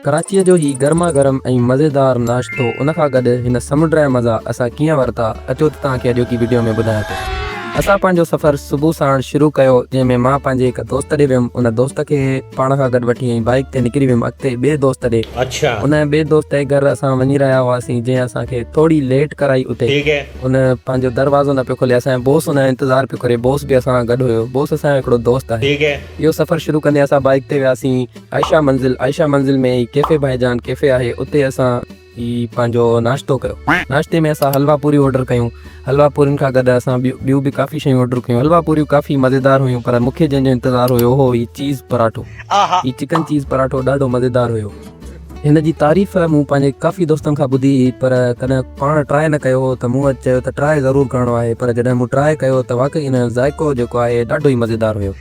कराची जो ही गर्मा गर्म ऐं मज़ेदार नाश्तो उन खां गॾु हिन समुंड जा मज़ा असां कीअं वरिता अचो त तव्हांखे अॼोकी वीडियो में ॿुधायां थो। असां पंहिंजो सफ़र सुबुह साण शुरू कयो, जंहिंमें मां पंहिंजे हिकु दोस्त ॾे वियुमि। उन दोस्त खे पाण खां गॾु वठी ऐं बाइक ते निकिरी वियुमि अॻिते ॿिए दोस्त ॾे। अच्छा। उन ॿिए दोस्त जे घर असां वञी रहिया हुआसीं, जंहिं असांखे थोरी लेट कराई उते। उन पंहिंजो दरवाज़ो न पियो खोले, असांजो बोस उन जो इंतज़ारु पियो करे। बोस बि असां गॾु हुयो। बोस असांजो हिकिड़ो दोस्त आहे। इहो सफ़र शुरू कंदे असां बाइक ते वियासीं आयशा मंज़िल में ई कैफ़े भाईजान कैफ़े आहे, उते असां ही पंहिंजो नाश्तो कयो। नाश्ते में असां हलवा पूरी ऑडर कयूं। हलवा पूरियुनि खां गॾु असां ॿियूं बि काफ़ी शयूं ऑडर कयूं। हलवा पूरियूं काफ़ी मज़ेदार हुयूं, पर मूंखे जंहिंजो इंतज़ारु हुयो उहो ही चीज़ पराठो। ही चिकन चीज़ पराठो ॾाढो मज़ेदार हुयो। हिन जी तारीफ़ मूं पंहिंजे काफ़ी दोस्तनि खां ॿुधी, पर कॾहिं पाण ट्राए न कयो हो। त मूं वटि चयो त ट्राए ज़रूरु करिणो आहे, पर जॾहिं मूं ट्राए कयो त वाक़ई हिन जो ज़ाइको जेको आहे ॾाढो ई मज़ेदार हुयो।